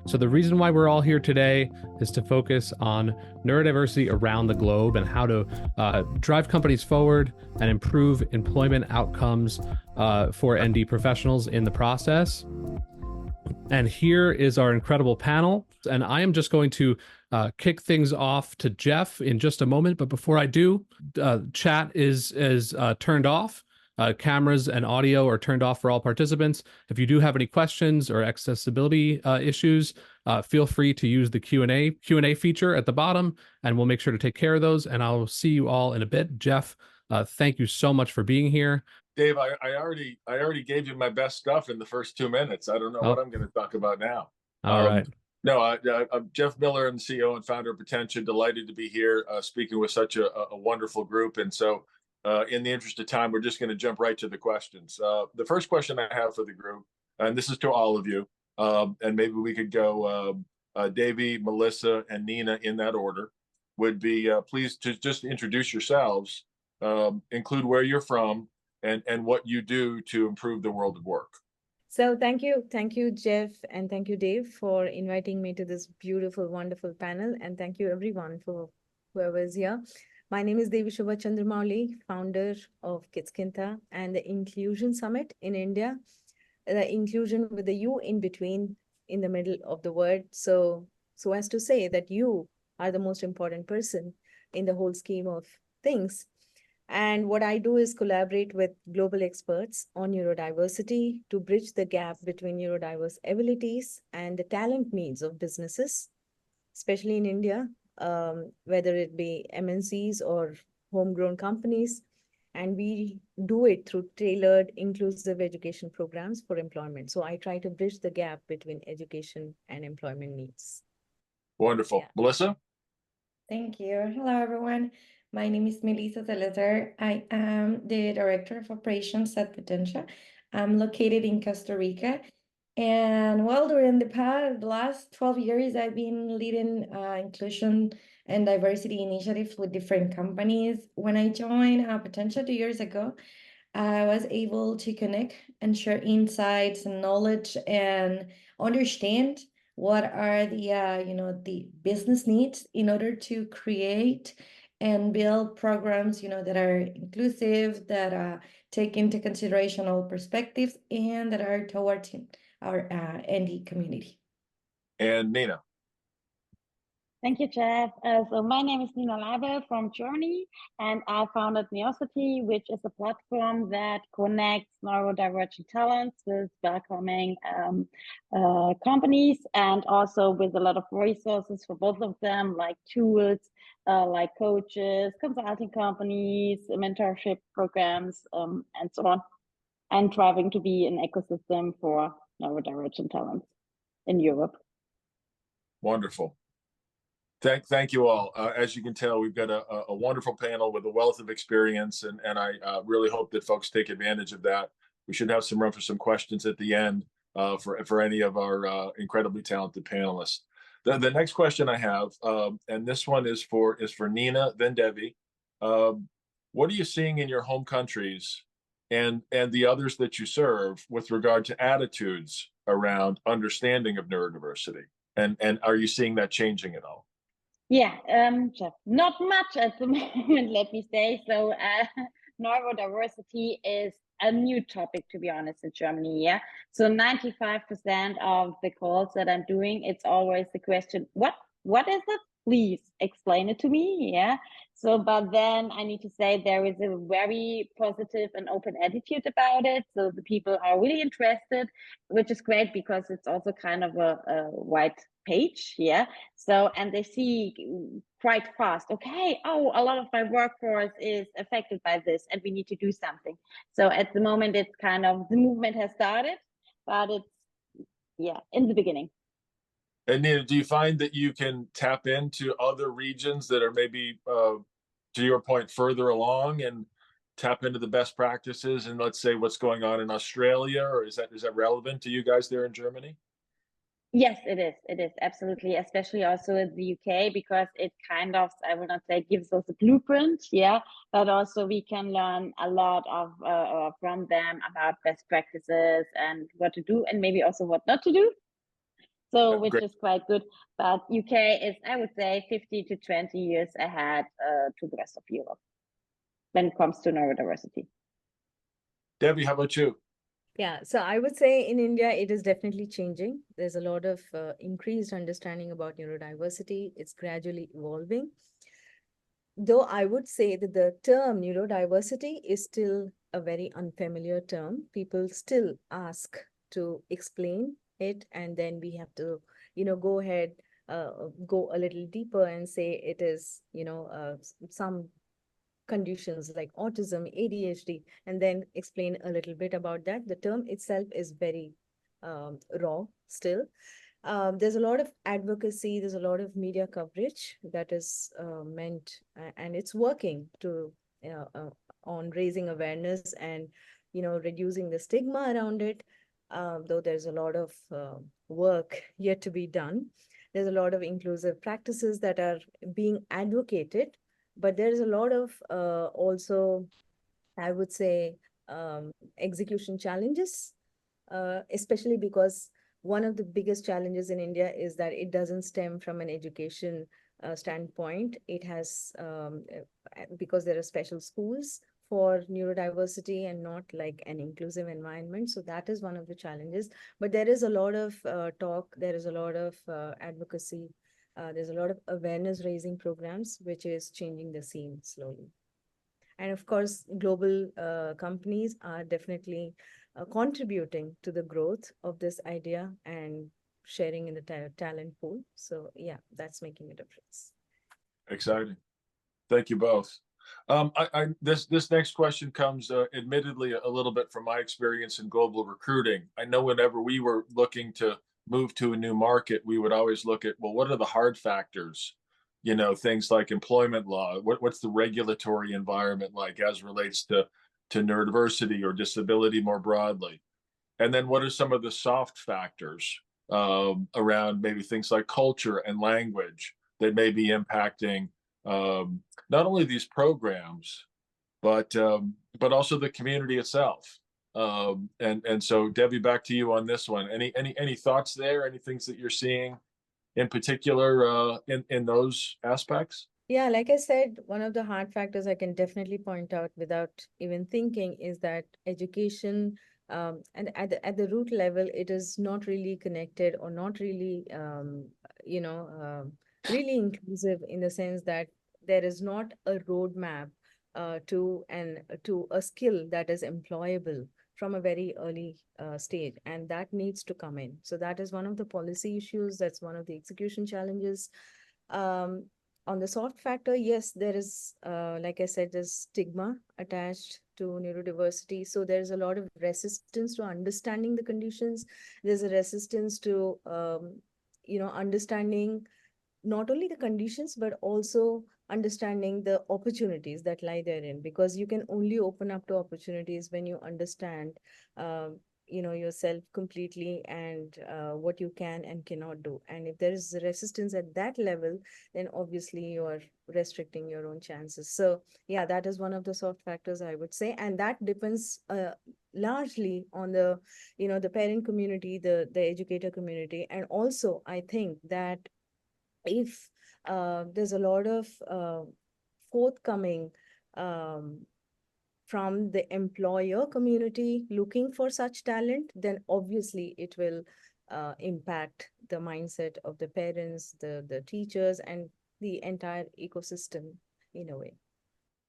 So the reason why we're all here today is to focus on neurodiversity around the globe and how to drive companies forward and improve employment outcomes for ND professionals in the process. And here is our incredible panel. And I am just going to kick things off to Jeff in just a moment. But before I do, chat is turned off. Cameras and audio are turned off for all participants. If you do have any questions or accessibility issues, feel free to use the Q&A feature at the bottom, and we'll make sure to take care of those. And I'll see you all in a bit. Jeff, thank you so much for being here. Dave, I already gave you my best stuff in the first 2 minutes. I don't know what I'm going to talk about now. All right. No, I'm Jeff Miller. I'm the CEO and founder of Potentia. Delighted to be here speaking with such a wonderful group. And so in the interest of time, we're just going to jump right to the questions. The first question I have for the group, and this is to all of you, and maybe we could go Davey, Melissa, and Nina in that order, would be please to just introduce yourselves, include where you're from, and what you do to improve the world of work. So thank you, Jeff, and thank you, Dave, for inviting me to this beautiful, wonderful panel. And thank you, everyone, for whoever is here. My name is Devishobha Chandramouli, founder of Kidskintha and the Inclusion Summit in India. The inclusion with the U in between, in the middle of the word. So as to say that you are the most important person in the whole scheme of things. And what I do is collaborate with global experts on neurodiversity to bridge the gap between neurodiverse abilities and the talent needs of businesses, especially in India, whether it be MNCs or homegrown companies. And we do it through tailored inclusive education programs for employment. So I try to bridge the gap between education and employment needs. Wonderful. Yeah. Melissa? Thank you. Hello, everyone. My name is Melissa Salazar. I am the Director of Operations at Potentia. I'm located in Costa Rica. And well, during the last 12 years, I've been leading inclusion and diversity initiatives with different companies. When I joined Potentia 2 years ago, I was able to connect and share insights and knowledge and understand what are the the business needs in order to create and build programs, that are inclusive, that take into consideration all perspectives, and that are towards our ND community. And Nina. Thank you, Jeff. So my name is Nina Leibel from Germany, and I founded NEOSITY, which is a platform that connects neurodivergent talents with welcoming companies, and also with a lot of resources for both of them, like tools, like coaches, consulting companies, mentorship programs, and so on, and striving to be an ecosystem for neurodivergent talents in Europe. Wonderful. Thank you all. As you can tell, we've got a wonderful panel with a wealth of experience, and I really hope that folks take advantage of that. We should have some room for some questions at the end for any of our incredibly talented panelists. The next question I have, and this one is for Nina, then Devi. What are you seeing in your home countries and the others that you serve with regard to attitudes around understanding of neurodiversity? And are you seeing that changing at all? Yeah, Jeff, not much at the moment, let me say. So neurodiversity is a new topic, to be honest, in Germany. Yeah. So 95% of the calls that I'm doing, it's always the question, what is it? Please explain it to me. Yeah. So, but then I need to say there is a very positive and open attitude about it. So the people are really interested, which is great because it's also kind of a white page. Yeah. So, and they see quite fast, okay, oh, a lot of my workforce is affected by this and we need to do something. So at the moment, it's kind of, the movement has started, but it's, yeah, in the beginning. And Nina, do you find that you can tap into other regions that are maybe, to your point, further along and tap into the best practices and let's say what's going on in Australia, or is that relevant to you guys there in Germany? Yes, it is. It is absolutely, especially also in the UK, because it kind of, I will not say gives us a blueprint, yeah, but also we can learn a lot of from them about best practices and what to do and maybe also what not to do. So, Yeah, which great. is quite good. But UK is, I would say, 50 to 20 years ahead to the rest of Europe when it comes to neurodiversity. Debbie, how about you? Yeah, so I would say in India, it is definitely changing. There's a lot of increased understanding about neurodiversity. It's gradually evolving. Though I would say that the term neurodiversity is still a very unfamiliar term. People still ask to explain it, and then we have to, go ahead, go a little deeper and say it is, some conditions like autism, ADHD, and then explain a little bit about that. The term itself is very raw still. There's a lot of advocacy, there's a lot of media coverage that is meant, and it's working to on raising awareness and reducing the stigma around it. Though there's a lot of work yet to be done. There's a lot of inclusive practices that are being advocated, but there's a lot of also, I would say, execution challenges, especially because one of the biggest challenges in India is that it doesn't stem from an education standpoint. It has, because there are special schools for neurodiversity and not like an inclusive environment. So that is one of the challenges. But there is a lot of talk, there is a lot of advocacy, there's a lot of awareness raising programs, which is changing the scene slowly. And of course, global companies are definitely contributing to the growth of this idea and sharing in the talent pool. So yeah, that's making a difference. Exciting. Thank you both. This next question comes admittedly a little bit from my experience in global recruiting. I know whenever we were looking to move to a new market, we would always look at, well, what are the hard factors? Things like employment law. What's the regulatory environment like as relates to neurodiversity or disability more broadly? And then what are some of the soft factors around maybe things like culture and language that may be impacting not only these programs, but also the community itself. And so Debbie, back to you on this one. Any thoughts there? Any things that you're seeing in particular in those aspects? Yeah, like I said, one of the hard factors I can definitely point out without even thinking is that education, and at the root level, it is not really connected or not really, really inclusive in the sense that there is not a roadmap to a skill that is employable from a very early stage, and that needs to come in. So that is one of the policy issues. That's one of the execution challenges. On the soft factor, yes, there is, like I said, there's stigma attached to neurodiversity. So there's a lot of resistance to understanding the conditions. There's a resistance to, understanding not only the conditions, but also understanding the opportunities that lie therein, because you can only open up to opportunities when you understand, yourself completely and what you can and cannot do. And if there is resistance at that level, then obviously you are restricting your own chances. So yeah, that is one of the soft factors, I would say. And that depends largely on the, the parent community, the educator community. And also, I think that if there's a lot of forthcoming from the employer community looking for such talent, then obviously it will impact the mindset of the parents, the teachers, and the entire ecosystem in a way.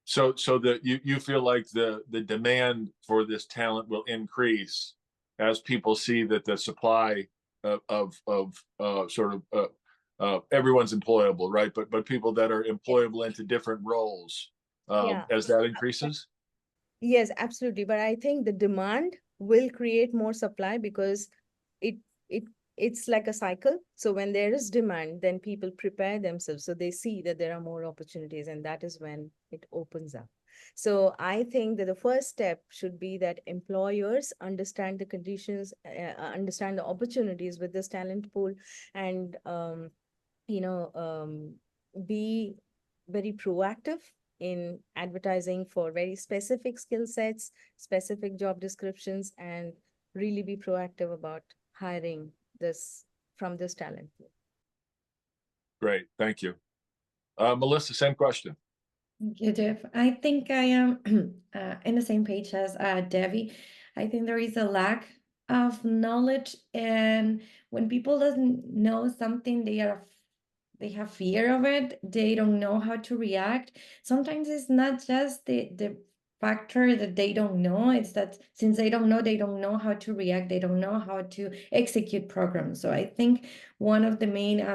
So that you feel like the demand for this talent will increase as people see that the supply of everyone's employable, right? But people that are employable into different roles, as that increases. Yes, absolutely. But I think the demand will create more supply because it it's like a cycle. So when there is demand, then people prepare themselves. So they see that there are more opportunities, and that is when it opens up. So I think that the first step should be that employers understand the conditions, understand the opportunities with this talent pool, and be very proactive in advertising for very specific skill sets, specific job descriptions, and really be proactive about hiring this from this talent pool. Great, thank you. Melissa, same question. Thank you, Jeff. I think I am in the same page as Debbie. I think there is a lack of knowledge, and when people doesn't know something, they have fear of it. They don't know how to react. Sometimes it's not just the factor that they don't know, it's that since they don't know how to react, they don't know how to execute programs. So I think one of the main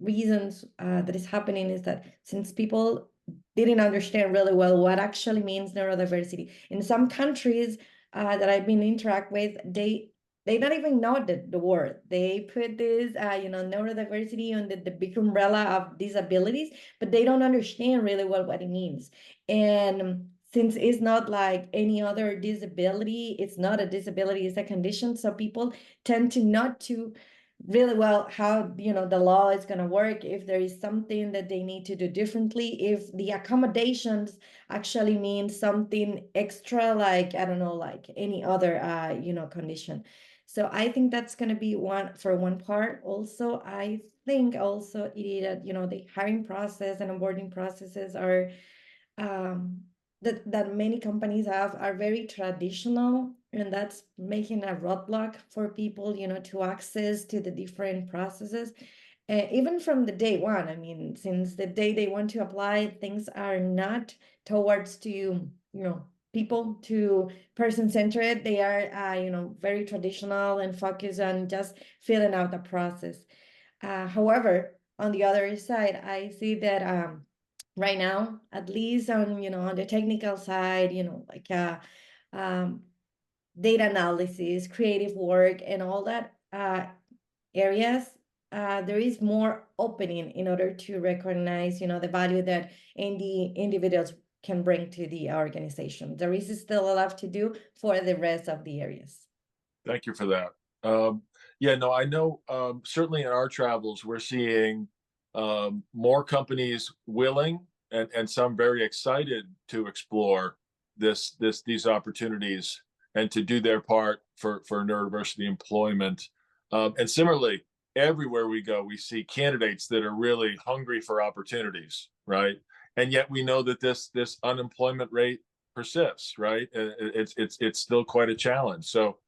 reasons that is happening is that since people didn't understand really well what actually means neurodiversity. In some countries that I've been interact with, they don't even know the word. They put this, neurodiversity under the big umbrella of disabilities, but they don't understand really well what it means. And since it's not like any other disability, it's not a disability, it's a condition. So people tend to not to really well how the law is going to work, if there is something that they need to do differently, if the accommodations actually mean something extra, like I don't know, like any other condition. So I think that's going to be one part. Also, I think also it is that the hiring process and onboarding processes are that many companies are very traditional, and that's making a roadblock for people to access to the different processes, even from the day one. I mean, since the day they want to apply, things are not towards to people to person-centered. They are very traditional and focused on just filling out the process. However, on the other side, I see that right now, at least on on the technical side, like data analysis, creative work, and all that areas, there is more opening in order to recognize the value that individuals can bring to the organization. There is still a lot to do for the rest of the areas. Thank you for that. Yeah, no, I know certainly in our travels, we're seeing more companies willing and some very excited to explore these opportunities and to do their part for neurodiversity employment. And similarly, everywhere we go, we see candidates that are really hungry for opportunities, right? And yet we know that this unemployment rate persists, right? It's still quite a challenge. So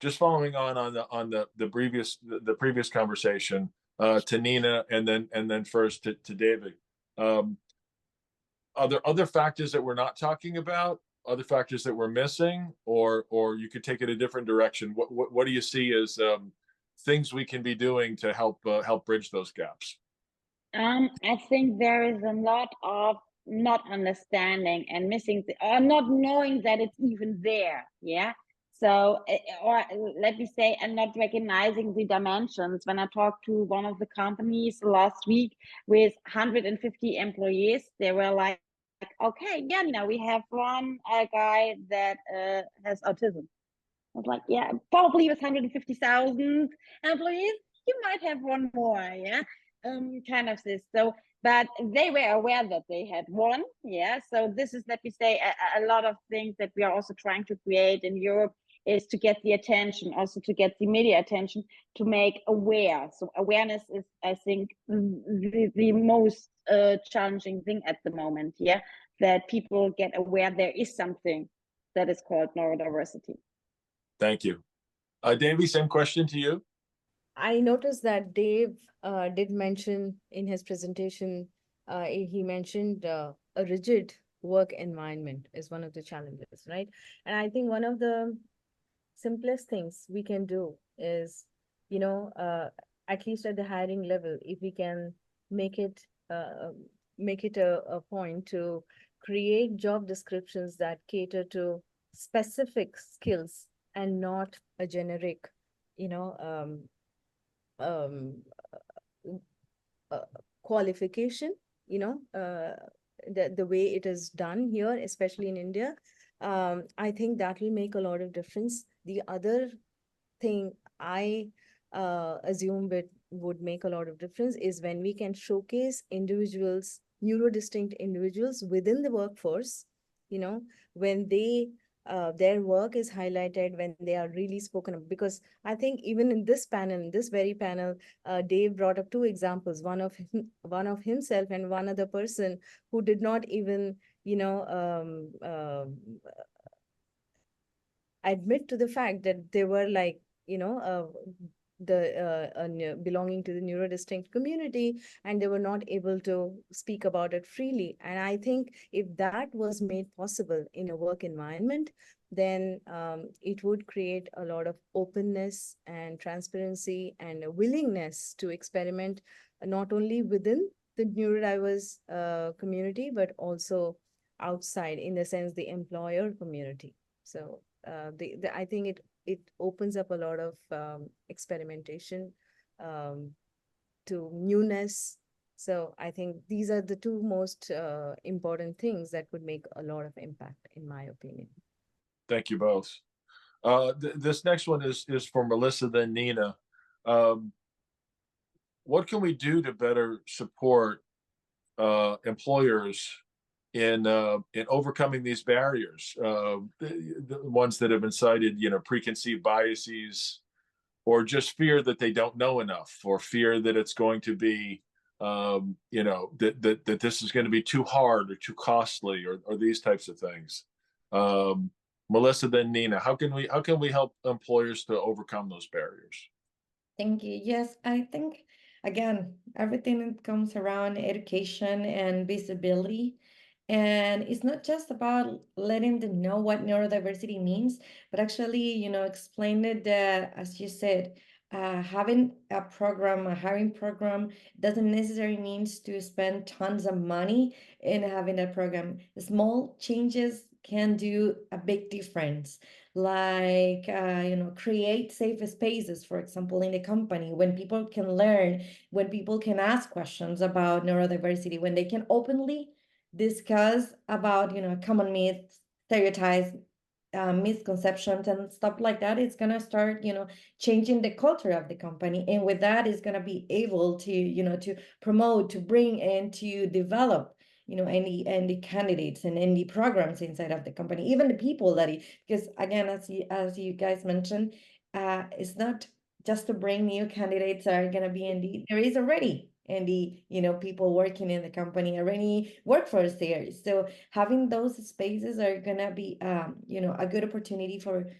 just following on the previous conversation, to Nina, and then first to David. Are there other factors that we're not talking about? Other factors that we're missing, or you could take it a different direction? What do you see as things we can be doing to help bridge those gaps? I think there is a lot of not understanding and missing, or not knowing that it's even there. Yeah. So, or let me say, and not recognizing the dimensions. When I talked to one of the companies last week with 150 employees, they were like, okay, yeah, we have one guy that has autism. I was like, yeah, probably with 150,000 employees, you might have one more, yeah, kind of this. So, but they were aware that they had one, yeah. So this is, let me say, a lot of things that we are also trying to create in Europe is to get the attention, also to get the media attention, to make aware. So awareness is, I think, the most challenging thing at the moment, yeah, that people get aware there is something that is called neurodiversity. Thank you. Davey, same question to you. I noticed that Dave did mention in his presentation, he mentioned a rigid work environment is one of the challenges, right? And I think one of the simplest things we can do is, at least at the hiring level, if we can make it a point to create job descriptions that cater to specific skills and not a generic, qualification, the way it is done here, especially in India. I think that will make a lot of difference. The other thing I assume it would make a lot of difference is when we can showcase individuals, neurodistinct individuals within the workforce, when they their work is highlighted when they are really spoken of. Because I think even in this panel, in this very panel, Dave brought up two examples, one of himself and one other person who did not even, admit to the fact that they were like, belonging to the neurodistinct community, and they were not able to speak about it freely. And I think if that was made possible in a work environment, then it would create a lot of openness and transparency and a willingness to experiment, not only within the neurodiverse community, but also outside, in the sense the employer community. So I think it opens up a lot of experimentation to newness. So I think these are the two most important things that would make a lot of impact, in my opinion. Thank you both. This next one is for Melissa, then Nina. What can we do to better support employers in overcoming these barriers, the ones that have been cited, preconceived biases, or just fear that they don't know enough, or fear that it's going to be, that this is going to be too hard or too costly, or these types of things. Melissa, then Nina, how can we help employers to overcome those barriers? Thank you. Yes, I think, again, everything that comes around education and visibility. And it's not just about letting them know what neurodiversity means, but actually, explain it that, as you said, having a program, a hiring program, doesn't necessarily mean to spend tons of money in having a program. Small changes can do a big difference. Like, create safe spaces, for example, in the company, when people can learn, when people can ask questions about neurodiversity, when they can openly discuss about, common myths, stereotypes, misconceptions and stuff like that. It's gonna start, changing the culture of the company, and with that, it's gonna be able to, to promote, to bring, and to develop, any candidates and any programs inside of the company, even the people because again, as you guys mentioned, it's not just to bring new candidates that are gonna be in there is already and people working in the company already workforce there. So having those spaces are gonna be a good opportunity for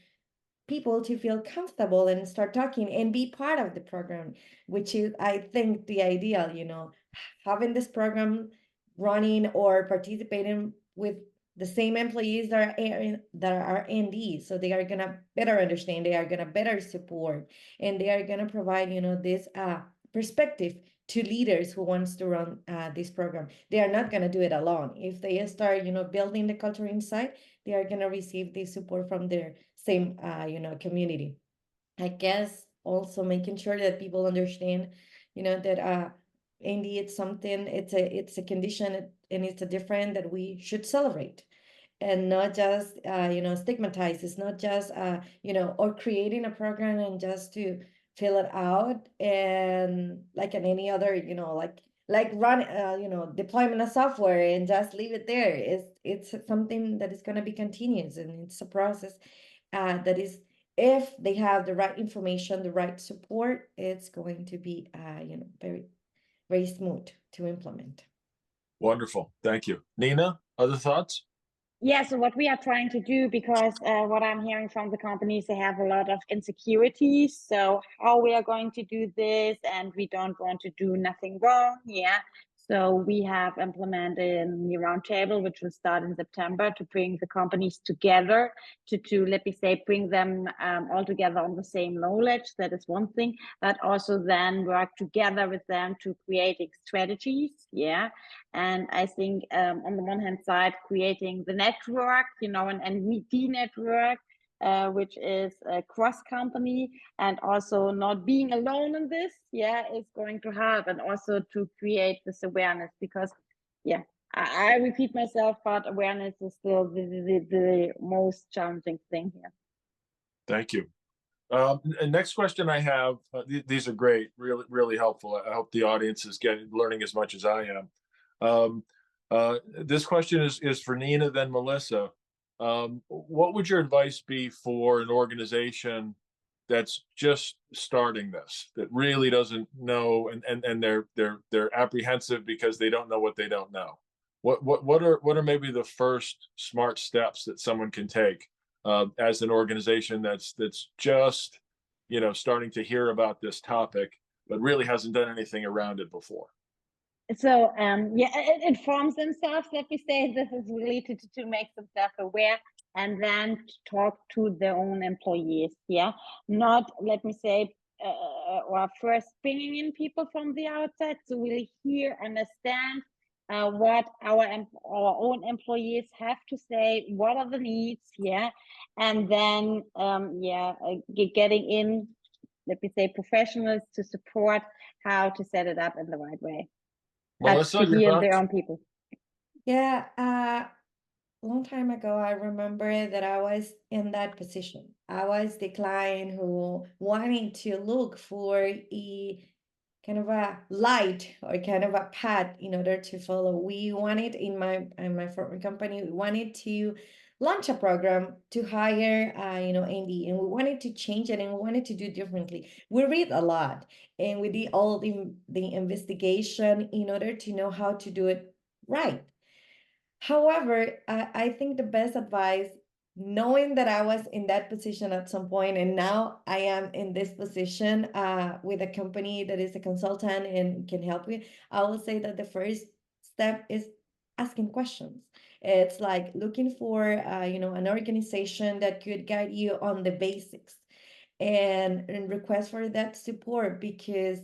people to feel comfortable and start talking and be part of the program, which is, I think, the ideal. Having this program running or participating with the same employees that are ND, so they are gonna better understand, they are gonna better support, and they are gonna provide this perspective to leaders who wants to run this program. They are not gonna do it alone. If they start building the culture inside, they are gonna receive the support from their same community. I guess also making sure that people understand that ND, it's something, it's a condition, and it's a different that we should celebrate, and not just stigmatize. It's not just or creating a program and just to fill it out, and like in any other like run deployment of software and just leave it there. It's something that is going to be continuous, and it's a process that is, if they have the right information, the right support, it's going to be very, very smooth to implement. Wonderful. Thank you. Nina, other thoughts? Yeah, so what we are trying to do, because what I'm hearing from the companies, they have a lot of insecurities. So how we are going to do this, and we don't want to do nothing wrong. Yeah. So we have implemented the roundtable, which will start in September, to bring the companies together, to let me say, bring them all together on the same knowledge. That is one thing, but also then work together with them to creating strategies. Yeah. And I think on the one hand side, creating the network, and the network, which is a cross company, and also not being alone in this, is going to help, and also to create this awareness, because, I repeat myself, but awareness is still the most challenging thing here. Thank you. And next question I have, these are great, really, really helpful. I hope the audience is learning as much as I am. This question is for Nina, then Melissa. what would your advice be for an organization that's just starting this, that really doesn't know, and they're apprehensive because they don't know what they don't know? What are maybe the first smart steps that someone can take as an organization that's just starting to hear about this topic but really hasn't done anything around it before? So yeah, it informs themselves, let me say. This is really to make themselves aware, and then to talk to their own employees. Yeah, not, let me say, or first bringing in people from the outside to really hear, understand what our own employees have to say, what are the needs, yeah, and then getting in, let me say, professionals to support how to set it up in the right way. Melissa, To your hear thoughts? their own people. Yeah, long time ago, I remember that I was in that position. I was the client who wanted to look for a kind of a light or kind of a path in order to follow. We wanted in my former company, we wanted to launch a program to hire ND, and we wanted to change it and we wanted to do differently. We read a lot and we did all the investigation in order to know how to do it right. However, I think the best advice, knowing that I was in that position at some point, and now I am in this position with a company that is a consultant and can help you, I will say that the first step is asking questions. It's like looking for an organization that could guide you on the basics and request for that support, because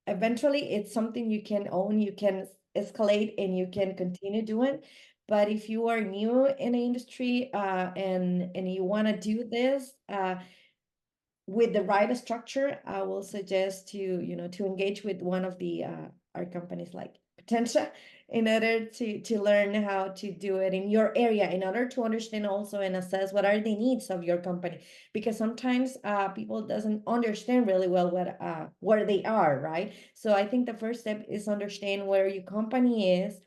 eventually it's something you can own, you can escalate, and you can continue doing. But if you are new in the industry and you want to do this with the right structure, I will suggest to engage with one of the our companies like Potentia in order to learn how to do it in your area, in order to understand also and assess what are the needs of your company, because sometimes people doesn't understand really well what where they are, right? So I think the first step is understand where your company is,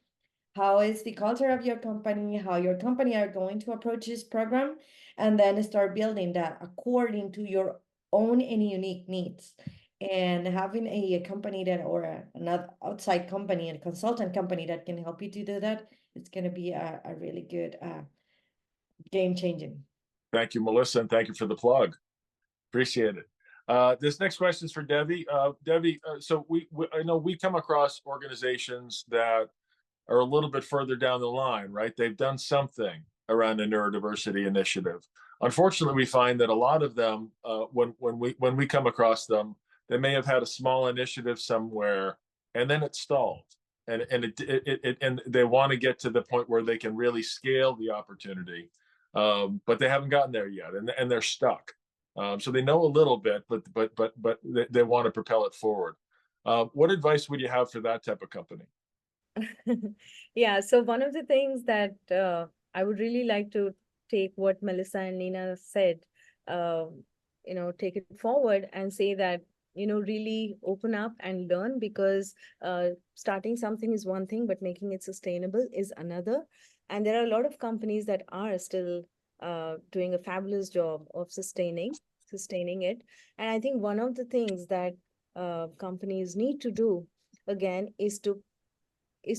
how is the culture of your company, how your company are going to approach this program, and then start building that according to your own and unique needs. And having a company that, or another outside company, a consultant company that can help you to do that, it's going to be a really good game changing. Thank you, Melissa, and thank you for the plug. Appreciate it. This next question is for Debbie. Debbie, so I know we come across organizations that are a little bit further down the line, right? They've done something around the neurodiversity initiative. Unfortunately, we find that a lot of them, when we come across them, they may have had a small initiative somewhere, and then it stalled, and they want to get to the point where they can really scale the opportunity, but they haven't gotten there yet, and they're stuck. So they know a little bit, but they want to propel it forward. What advice would you have for that type of company? Yeah, so one of the things that I would really like to take what Melissa and Nina said, take it forward and say that, really open up and learn, because starting something is one thing, but making it sustainable is another. And there are a lot of companies that are still doing a fabulous job of sustaining it. And I think one of the things that companies need to do, again, is to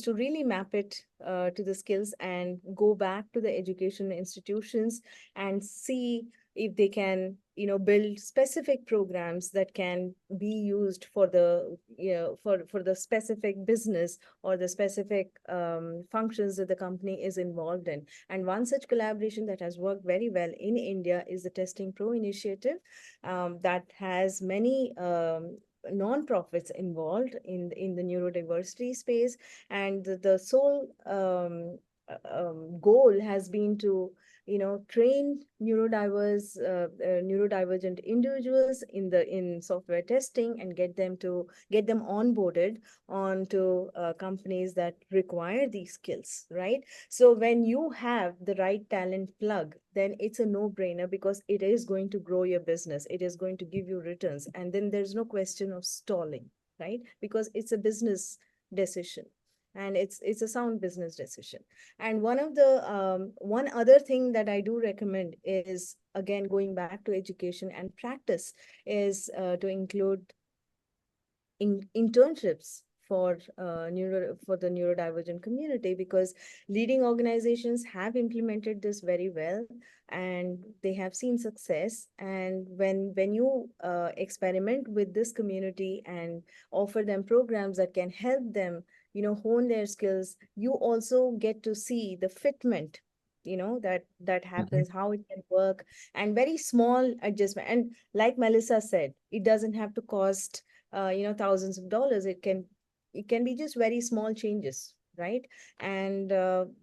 really map it to the skills and go back to the education institutions and see if they can, build specific programs that can be used for the, for the specific business or the specific functions that the company is involved in. And one such collaboration that has worked very well in India is the Testing Pro initiative that has many non-profits involved in the neurodiversity space, and the sole goal has been to train neurodivergent individuals in software testing and get them onboarded onto companies that require these skills, right? So when you have the right talent plug, then it's a no-brainer, because it is going to grow your business. It is going to give you returns. And then there's no question of stalling, right? Because it's a business decision. and it's a sound business decision. And one other thing that I do recommend is, again, going back to education and practice, is to include internships for for the neurodivergent community, because leading organizations have implemented this very well and they have seen success. And when you experiment with this community and offer them programs that can help them, hone their skills, you also get to see the fitment, that happens, how it can work, and very small adjustment. And like Melissa said, it doesn't have to cost thousands of dollars. It can be just very small changes, right? And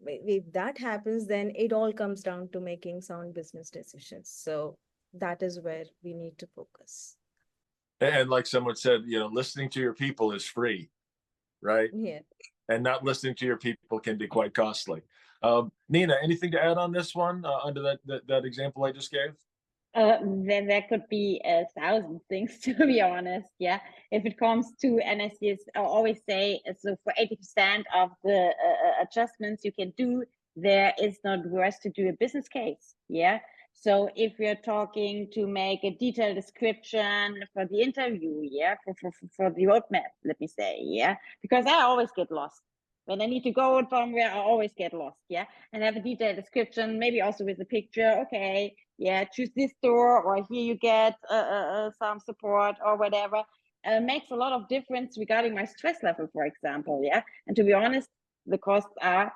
if that happens, then it all comes down to making sound business decisions. So that is where we need to focus. And like someone said, listening to your people is free, right? Yeah. And not listening to your people can be quite costly. Nina, anything to add on this one under that example I just gave? There could be 1,000 things, to be honest. Yeah, if it comes to, and as you always say, so for 80% of the adjustments you can do, there is not worse to do a business case. Yeah. So if we're talking to make a detailed description for the interview, yeah, for the roadmap, let me say, yeah, because I always get lost. When I need to go somewhere, I always get lost, yeah, and have a detailed description, maybe also with a picture. Okay, yeah, choose this store, or here you get some support or whatever. Makes a lot of difference regarding my stress level, for example, yeah. And to be honest, the costs are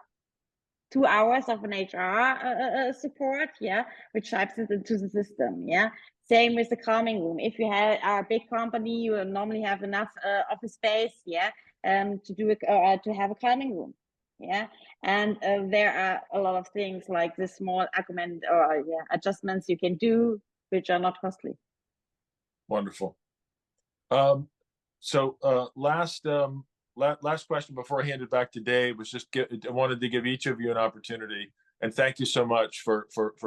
2 hours of an HR support, yeah, which types it into the system, yeah. Same with the calming room. If you are a big company, you normally have enough office space, yeah, to have a calming room, yeah. And there are a lot of things like the small argument or adjustments you can do, which are not costly. Wonderful. So last question before I hand it back to Dave was just I wanted to give each of you an opportunity, and thank you so much for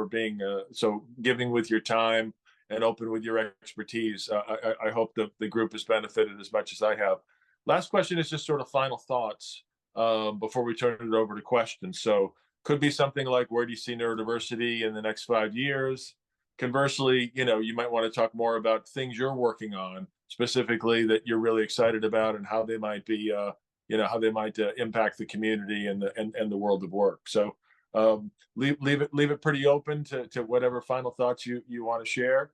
being so giving with your time and open with your expertise. I hope the group has benefited as much as I have. Last question is just sort of final thoughts before we turn it over to questions. So could be something like, where do you see neurodiversity in the next 5 years? Conversely, you might want to talk more about things you're working on specifically that you're really excited about, and how they might be, how they might impact the community and the world of work. So leave it pretty open to whatever final thoughts you want to share.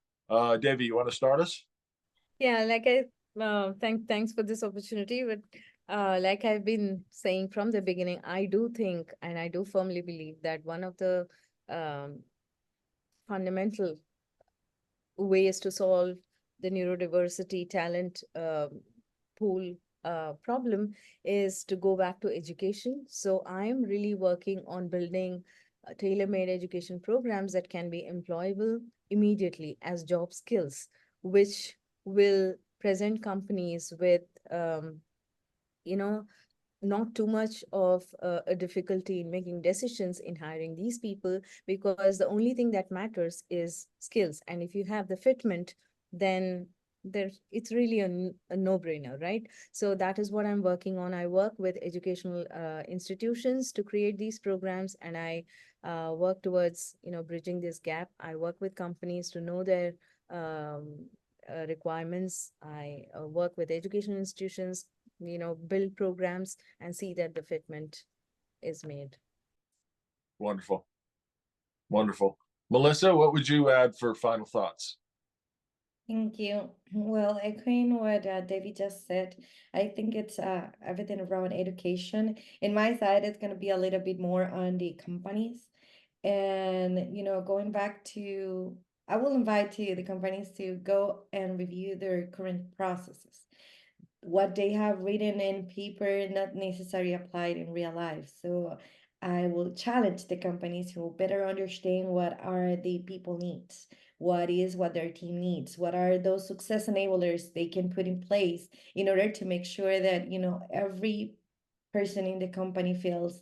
Devi, you want to start us? Yeah, thanks for this opportunity. But like I've been saying from the beginning, I do think, and I do firmly believe that one of the fundamental ways to solve the neurodiversity talent pool problem is to go back to education. So I'm really working on building tailor-made education programs that can be employable immediately as job skills, which will present companies with, not too much of a difficulty in making decisions in hiring these people, because the only thing that matters is skills. And if you have the fitment, then it's really a no-brainer, right? So that is what I'm working on. I work with educational institutions to create these programs, and I work towards bridging this gap. I work with companies to know their requirements. I work with educational institutions, build programs and see that the fitment is made. Wonderful. Melissa, what would you add for final thoughts? Thank you. Well, echoing what David just said, I think it's everything around education. In my side, it's going to be a little bit more on the companies. And, going back to, I will invite the companies to go and review their current processes. What they have written in paper, not necessarily applied in real life. So I will challenge the companies who better understand what are the people needs, what their team needs, what are those success enablers they can put in place in order to make sure that, every person in the company feels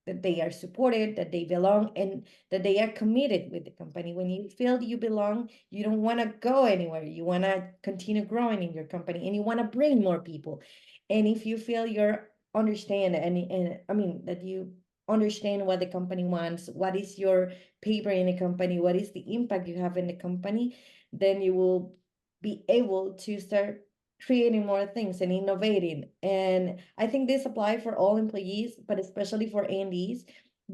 that they are supported, that they belong, and that they are committed with the company. When you feel you belong, you don't want to go anywhere. You want to continue growing in your company, and you want to bring more people. And if you feel you're understand and I mean that you understand what the company wants, what is your paper in the company, what is the impact you have in the company, then you will be able to start creating more things and innovating. And I think this applies for all employees, but especially for ANDs,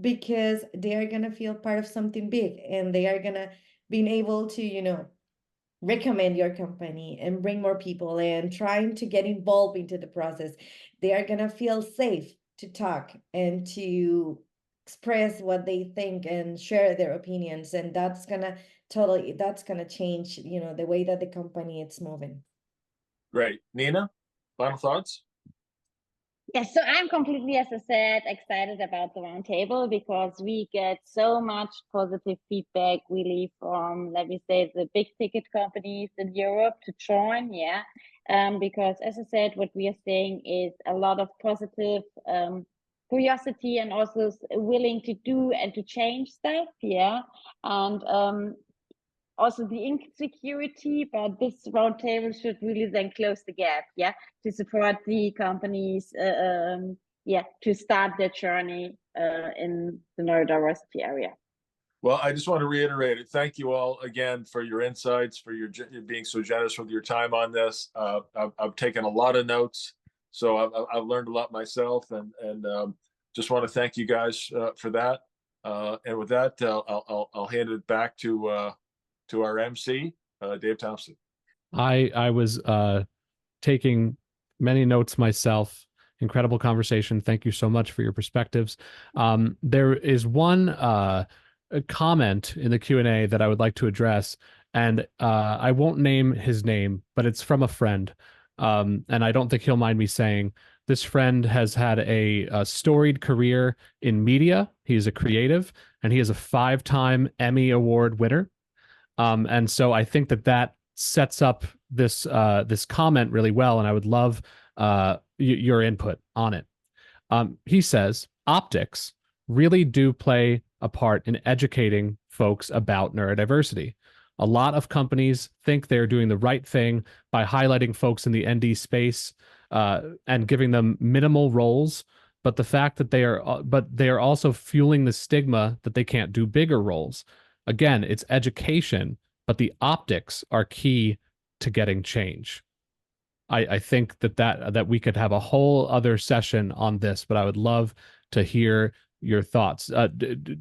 because they are gonna feel part of something big, and they are gonna being able to, you know, recommend your company and bring more people and trying to get involved into the process. They are gonna feel safe to talk and to express what they think and share their opinions, and that's gonna change, you know, the way that the company is moving. Great. Nina, final thoughts? Yes, so I'm completely, as I said, excited about the roundtable because we get so much positive feedback really from, let me say, the big ticket companies in Europe to join, yeah. Because as I said, what we are saying is a lot of positive curiosity and also willing to do and to change stuff, yeah. And also the insecurity, but this roundtable should really then close the gap, yeah, to support the companies, yeah, to start their journey in the neurodiversity area. Well, I just want to reiterate it. Thank you all again for your insights, for your being so generous with your time on this. I've taken a lot of notes, so I've learned a lot myself, and just want to thank you guys for that. And with that, I'll hand it back to our MC, Dave Thompson. I was taking many notes myself. Incredible conversation. Thank you so much for your perspectives. There is one a comment in the Q&A that I would like to address, and I won't name his name, but it's from a friend, and I don't think he'll mind me saying this friend has had a storied career in media. He's a creative, and he is a 5-time Emmy Award winner. And so I think that sets up this this comment really well, and I would love your input on it. He says optics really do play a part in educating folks about neurodiversity. A lot of companies think they're doing the right thing by highlighting folks in the ND space and giving them minimal roles, but the fact that they are also fueling the stigma that they can't do bigger roles. Again, it's education, but the optics are key to getting change. I think that we could have a whole other session on this, but I would love to hear your thoughts.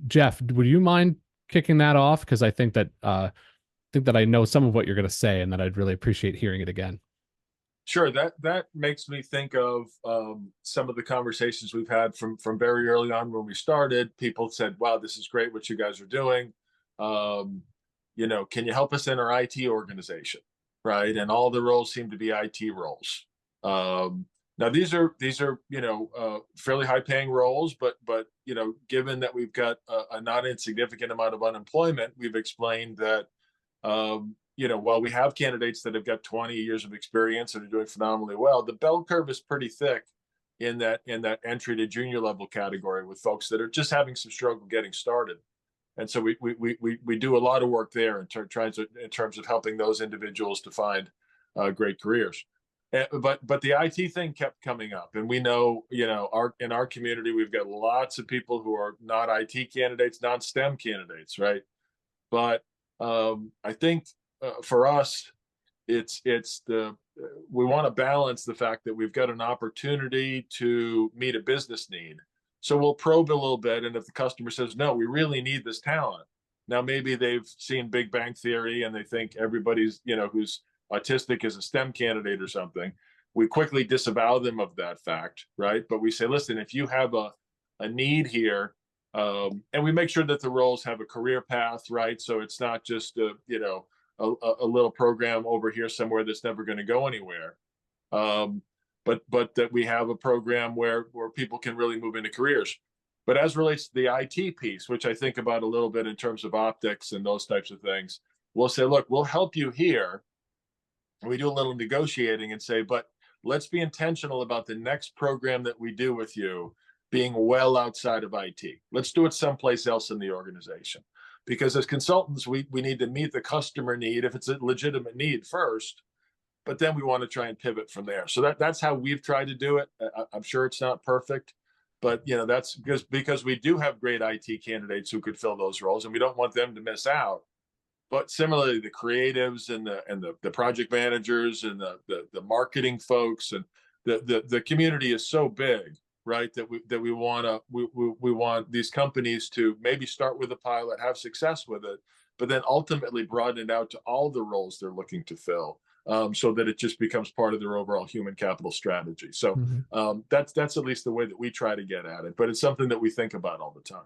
Jeff, would you mind kicking that off? Because I think that I know some of what you're going to say, and that I'd really appreciate hearing it again. Sure. That makes me think of some of the conversations we've had from very early on when we started. People said, "Wow, this is great what you guys are doing. You know, can you help us in our IT organization?" Right, and all the roles seem to be IT roles. Now these are you know fairly high paying roles, but you know, given that we've got a not insignificant amount of unemployment, we've explained that you know, while we have candidates that have got 20 years of experience and are doing phenomenally well, the bell curve is pretty thick in that entry to junior level category with folks that are just having some struggle getting started. And so we do a lot of work there in terms of helping those individuals to find great careers. But the IT thing kept coming up, and we know, you know, in our community we've got lots of people who are not IT candidates, not STEM candidates, right? But I think for us, it's we want to balance the fact that we've got an opportunity to meet a business need. So we'll probe a little bit, and if the customer says, no, we really need this talent. Now, maybe they've seen Big Bang Theory and they think everybody's, you know, who's autistic is a STEM candidate or something. We quickly disavow them of that fact, right? But we say, listen, if you have a need here, and we make sure that the roles have a career path, right? So it's not just you know, a little program over here somewhere that's never going to go anywhere. But that we have a program where people can really move into careers. But as relates to the IT piece, which I think about a little bit in terms of optics and those types of things, we'll say, look, we'll help you here. And we do a little negotiating and say, but let's be intentional about the next program that we do with you being well outside of IT. Let's do it someplace else in the organization. Because as consultants, we need to meet the customer need, if it's a legitimate need first, but then we want to try and pivot from there. So that's how we've tried to do it. I'm sure it's not perfect, but that's because we do have great IT candidates who could fill those roles, and we don't want them to miss out. But similarly, the creatives and the project managers and the marketing folks and the community is so big, right? That we want these companies to maybe start with a pilot, have success with it, but then ultimately broaden it out to all the roles they're looking to fill, so that it just becomes part of their overall human capital strategy. So that's at least the way that we try to get at it. But it's something that we think about all the time.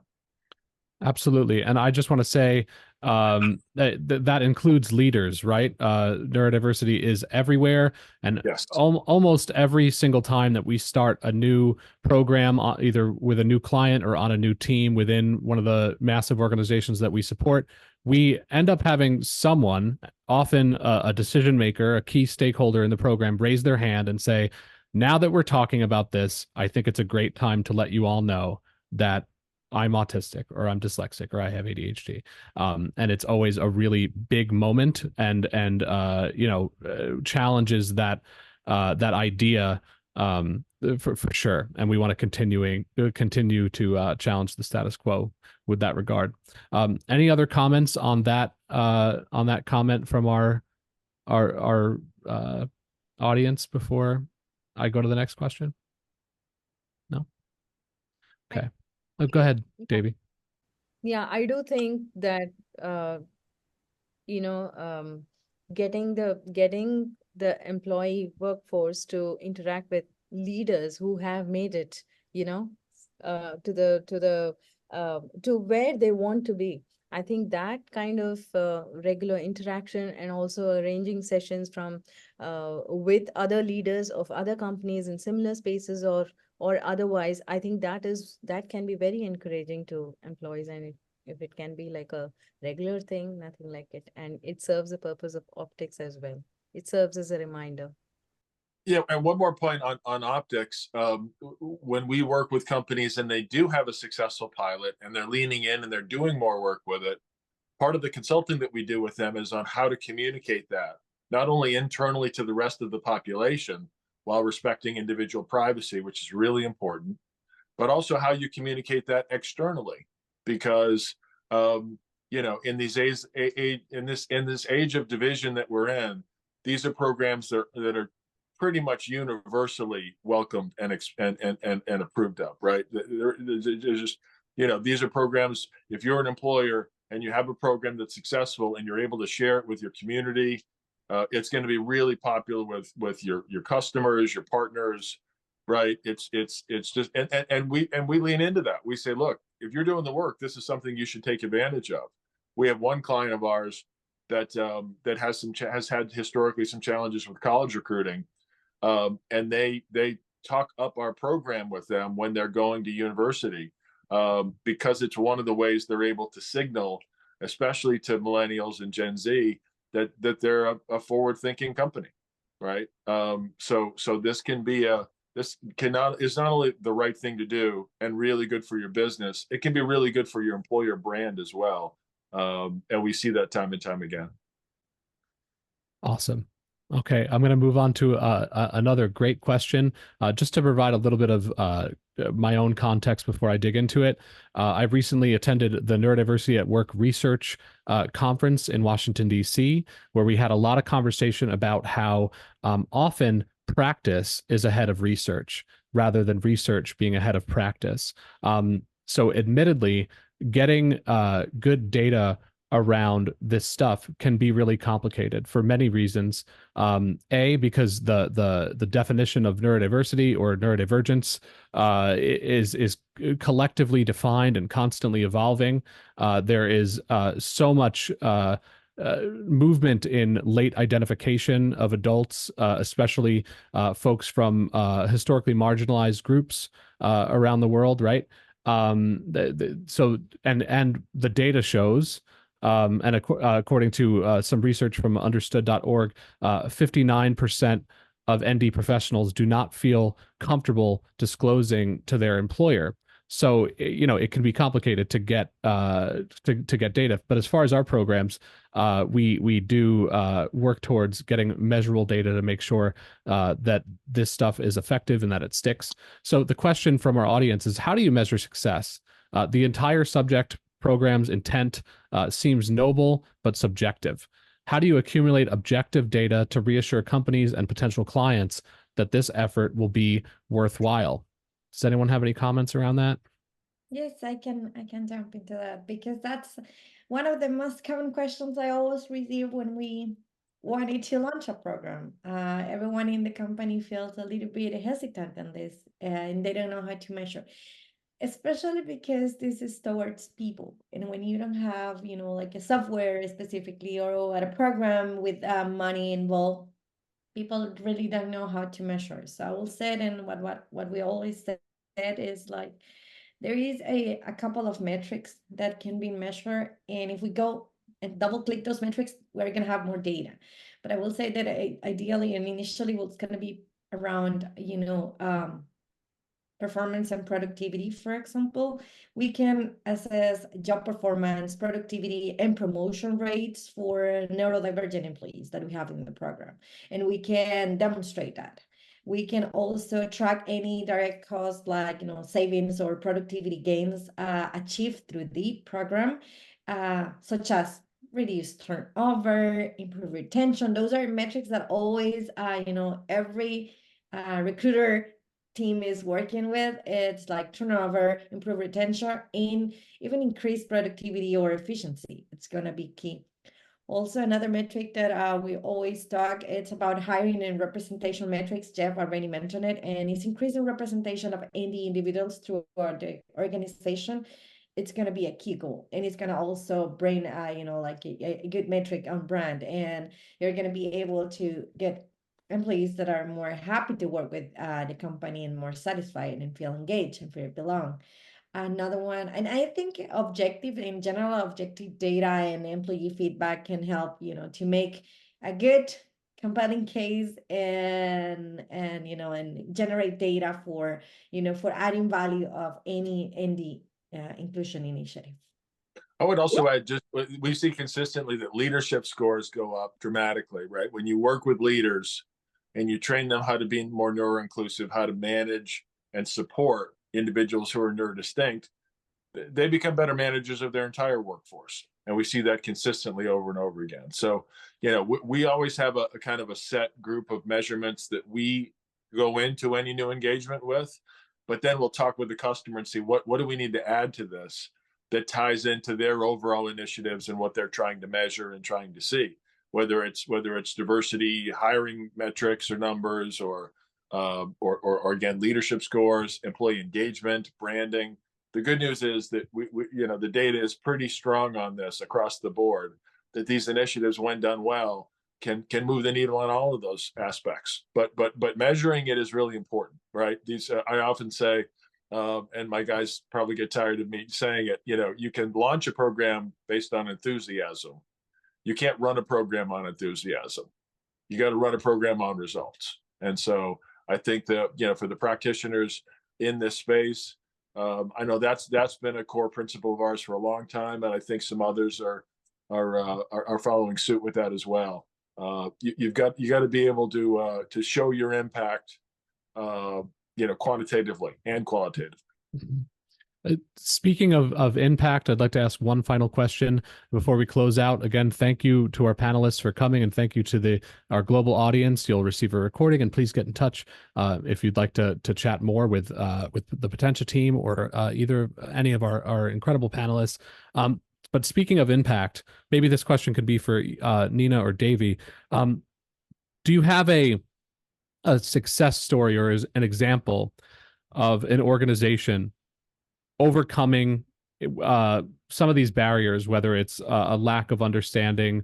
Absolutely. And I just want to say that includes leaders, right? Neurodiversity is everywhere. And yes, almost every single time that we start a new program, either with a new client or on a new team within one of the massive organizations that we support, we end up having someone, often a decision maker, a key stakeholder in the program, raise their hand and say, now that we're talking about this, I think it's a great time to let you all know that I'm autistic, or I'm dyslexic, or I have ADHD. And it's always a really big moment and challenges that idea for sure. And we want to continue to challenge the status quo with that regard. Any other comments on that comment from our audience before I go to the next question? No? Okay. Go ahead, Davy. Yeah, I do think that getting the employee workforce to interact with leaders who have made it, to where they want to be. I think that kind of regular interaction, and also arranging sessions from with other leaders of other companies in similar spaces or otherwise, I think that can be very encouraging to employees. And if it can be like a regular thing, nothing like it. And it serves the purpose of optics as well. It serves as a reminder. Yeah, and one more point on optics. When we work with companies and they do have a successful pilot and they're leaning in and they're doing more work with it, part of the consulting that we do with them is on how to communicate that, not only internally to the rest of the population while respecting individual privacy, which is really important, but also how you communicate that externally. Because in these in this age of division that we're in, these are programs that are pretty much universally welcomed and approved of, right? There's just, these are programs, if you're an employer and you have a program that's successful and you're able to share it with your community, it's going to be really popular with your customers, your partners, right? It's just, and we lean into that. We say, look, if you're doing the work, this is something you should take advantage of. We have one client of ours that has had historically some challenges with college recruiting. And they talk up our program with them when they're going to university, because it's one of the ways they're able to signal, especially to millennials and Gen Z, that they're a forward-thinking company, right? So this is not only the right thing to do and really good for your business, it can be really good for your employer brand as well. And we see that time and time again. Awesome. Okay, I'm going to move on to another great question, just to provide a little bit of my own context before I dig into it. I've recently attended the Neurodiversity at Work Research Conference in Washington, D.C., where we had a lot of conversation about how often practice is ahead of research rather than research being ahead of practice. So admittedly, getting good data around this stuff can be really complicated for many reasons. Because the definition of neurodiversity or neurodivergence is collectively defined and constantly evolving. There is so much movement in late identification of adults, especially folks from historically marginalized groups around the world, right? So the data shows, and according to some research from understood.org, 59% of ND professionals do not feel comfortable disclosing to their employer So, it can be complicated to get to get data. But as far as our programs, we do work towards getting measurable data to make sure that this stuff is effective and that it sticks. So the question from our audience is, how do you measure success? The entire subject program's intent seems noble but subjective. How do you accumulate objective data to reassure companies and potential clients that this effort will be worthwhile? Does anyone have any comments around that? Yes, I can jump into that, because that's one of the most common questions I always receive when we wanted to launch a program. Everyone in the company feels a little bit hesitant on this, and they don't know how to measure, especially because this is towards people. And when you don't have, like a software specifically, or a program with money involved, people really don't know how to measure. So I will say it, and what we always said is, like, there is a couple of metrics that can be measured, and if we go and double click those metrics, we're going to have more data. But I will say that ideally and initially, what's going to be around, performance and productivity. For example, we can assess job performance, productivity, and promotion rates for neurodivergent employees that we have in the program, and we can demonstrate that. We can also track any direct costs, like, savings or productivity gains achieved through the program, such as reduce turnover, improve retention. Those are metrics that always, every recruiter team is working with. It's like turnover, improve retention, and even increase productivity or efficiency. It's going to be key. Also, another metric that we always talk, it's about hiring and representation metrics. Jeff already mentioned it, and it's increasing representation of ND individuals throughout the organization. It's going to be a key goal, and it's going to also bring, like a good metric on brand, and you're going to be able to get employees that are more happy to work with the company and more satisfied and feel engaged and feel belong. Another one, and I think objective data and employee feedback can help, to make a good compelling case, and generate data for, for adding value of any inclusion initiative. I would also add, just we see consistently that leadership scores go up dramatically, right? When you work with leaders and you train them how to be more neuro-inclusive, how to manage and support individuals who are neurodistinct, they become better managers of their entire workforce. And we see that consistently over and over again. So, we always have a kind of a set group of measurements that we go into any new engagement with, but then we'll talk with the customer and see what do we need to add to this that ties into their overall initiatives and what they're trying to measure and trying to see, whether it's diversity, hiring metrics or numbers, or again, leadership scores, employee engagement, branding. The good news is that we the data is pretty strong on this across the board, that these initiatives, when done well, can move the needle on all of those aspects. But measuring it is really important, right? These I often say, and my guys probably get tired of me saying it, you can launch a program based on enthusiasm. You can't run a program on enthusiasm. You got to run a program on results. And so I think that, for the practitioners in this space, I know that's been a core principle of ours for a long time, and I think some others are following suit with that as well. You got to be able to show your impact, quantitatively and qualitatively. Speaking of impact, I'd like to ask one final question before we close out. Again, thank you to our panelists for coming, and thank you to our global audience. You'll receive a recording, and please get in touch if you'd like to chat more with the Potentia team, or any of our incredible panelists. But speaking of impact, maybe this question could be for Nina or Davy. Do you have a success story or an example of an organization overcoming some of these barriers, whether it's a lack of understanding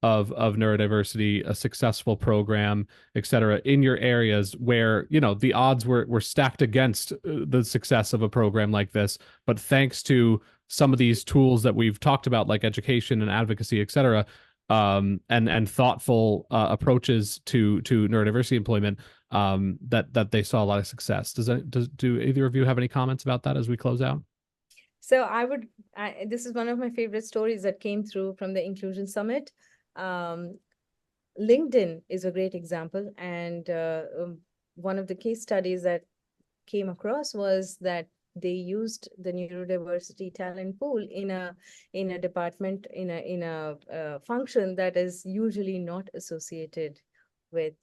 of neurodiversity, a successful program, et cetera, in your areas where, the odds were stacked against the success of a program like this, but thanks to some of these tools that we've talked about, like education and advocacy, et cetera, and thoughtful approaches to neurodiversity employment, that they saw a lot of success. Do either of you have any comments about that as we close out? So this is one of my favorite stories that came through from the Inclusion Summit. LinkedIn is a great example, and one of the case studies that came across was that they used the neurodiversity talent pool in a department, in a function that is usually not associated with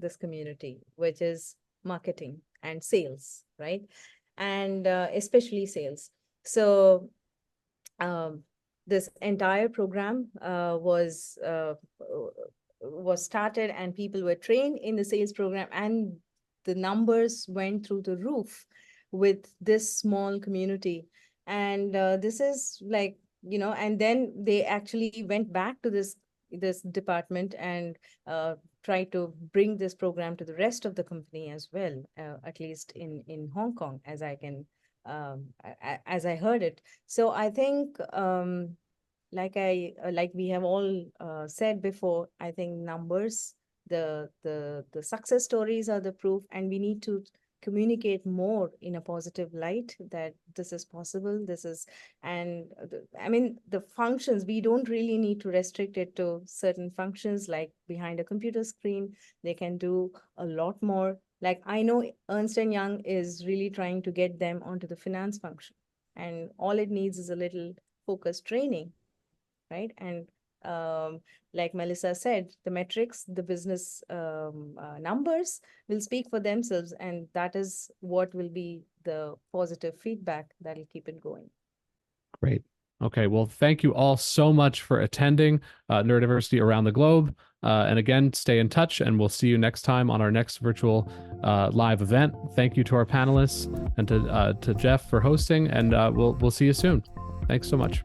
this community, which is marketing and sales, right? And especially sales. So this entire program was started, and people were trained in the sales program, and the numbers went through the roof with this small community. And this is like, and then they actually went back to this department and tried to bring this program to the rest of the company as well, at least in Hong Kong, as I can as I heard it. So I think like we have all said before, I think numbers, the success stories are the proof, and we need to communicate more in a positive light that this is possible. I mean, the functions, we don't really need to restrict it to certain functions, like behind a computer screen. They can do a lot more. Like, I know Ernst & Young is really trying to get them onto the finance function, and all it needs is a little focused training, right? And like Melissa said, the metrics, the business numbers will speak for themselves, and that is what will be the positive feedback that will keep it going. Great. Okay, well, thank you all so much for attending Neurodiversity Around the Globe. And again, stay in touch, and we'll see you next time on our next virtual live event. Thank you to our panelists and to Jeff for hosting, and we'll see you soon. Thanks so much.